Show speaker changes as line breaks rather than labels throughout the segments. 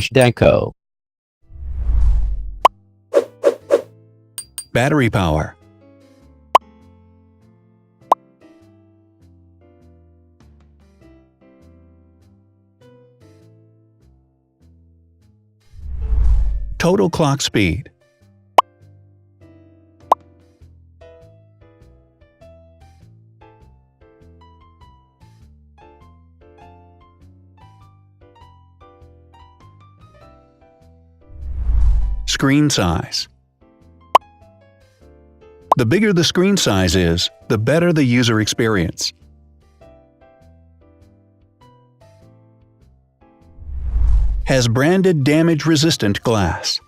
Zhdanko.
Battery power. Total clock speed. Screen size. The bigger the screen size is, the better the user experience. Has branded damage-resistant glass.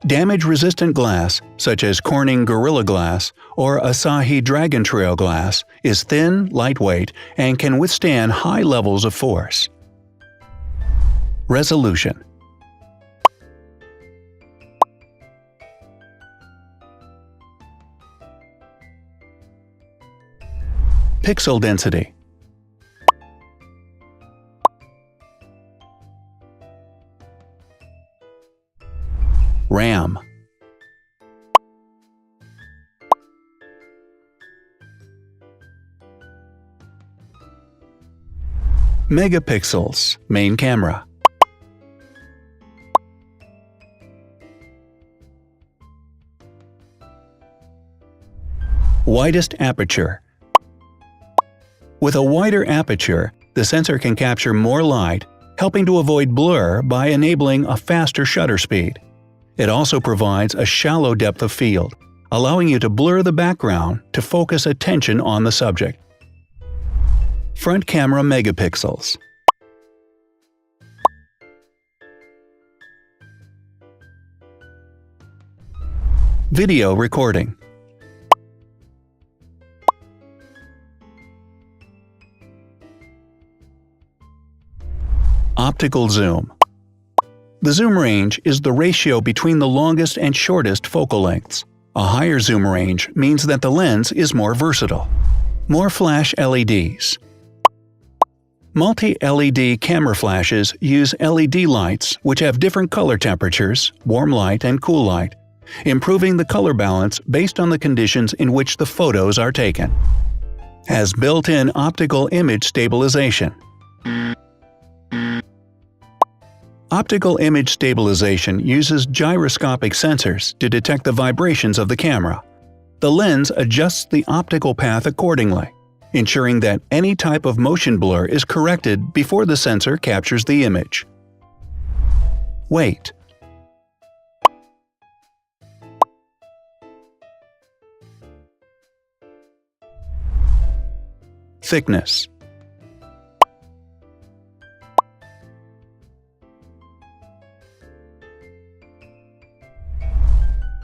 Damage-resistant glass, such as Corning Gorilla Glass or Asahi Dragon Trail Glass, is thin, lightweight, and can withstand high levels of force. Resolution. Pixel density. RAM. Megapixels, main camera. Widest aperture. With a wider aperture, the sensor can capture more light, helping to avoid blur by enabling a faster shutter speed. It also provides a shallow depth of field, allowing you to blur the background to focus attention on the subject. Front camera megapixels. Video recording. Optical zoom. The zoom range is the ratio between the longest and shortest focal lengths. A higher zoom range means that the lens is more versatile. More flash LEDs. Multi-LED camera flashes use LED lights which have different color temperatures, warm light and cool light, improving the color balance based on the conditions in which the photos are taken. Has built-in optical image stabilization. Optical image stabilization uses gyroscopic sensors to detect the vibrations of the camera. The lens adjusts the optical path accordingly, ensuring that any type of motion blur is corrected before the sensor captures the image. Weight. Thickness.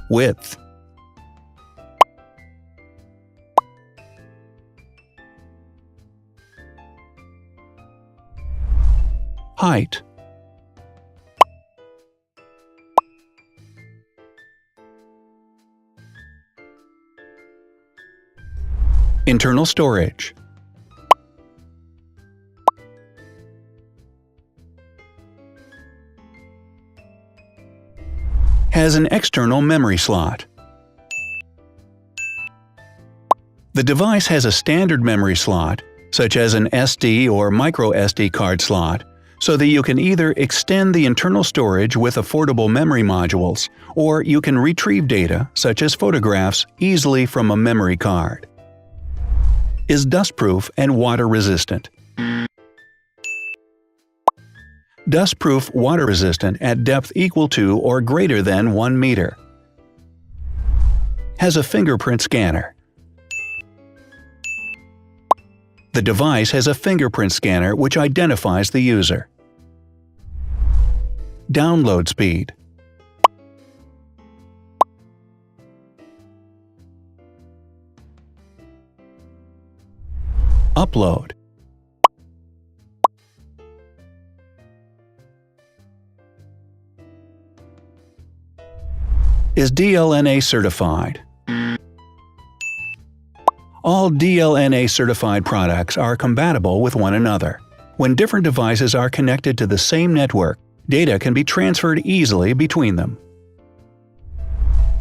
Width. Height. Internal storage. Has an external memory slot. The device has a standard memory slot, such as an SD or micro SD card slot, so that you can either extend the internal storage with affordable memory modules, or you can retrieve data, such as photographs, easily from a memory card. Is dustproof and water-resistant. Dustproof water-resistant at depth equal to or greater than 1 meter. Has a fingerprint scanner. The device has a fingerprint scanner which identifies the user. Download speed. Upload. Is DLNA certified. All DLNA certified products are compatible with one another. When different devices are connected to the same network, data can be transferred easily between them.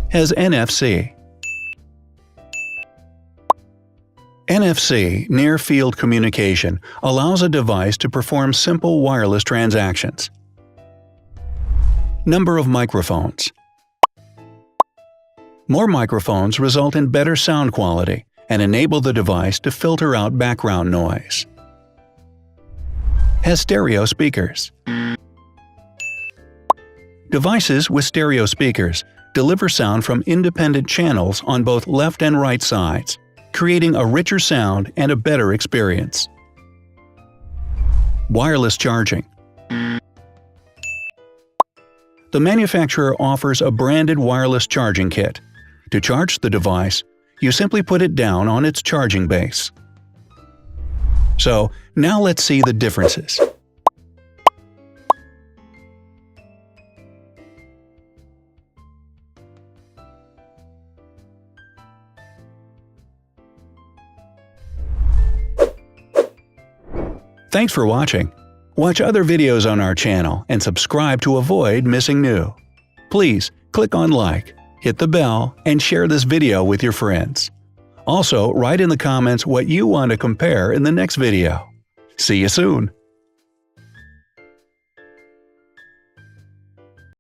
Has NFC. NFC, near-field communication, allows a device to perform simple wireless transactions. Number of microphones. More microphones result in better sound quality and enable the device to filter out background noise. Has stereo speakers. Devices with stereo speakers deliver sound from independent channels on both left and right sides, creating a richer sound and a better experience. Wireless charging. The manufacturer offers a branded wireless charging kit. To charge the device, you simply put it down on its charging base. So, now let's see the differences. Thanks for watching. Watch other videos on our channel and subscribe to avoid missing new. Please click on like, hit the bell, and share this video with your friends. Also, write in the comments what you want to compare in the next video. See you soon!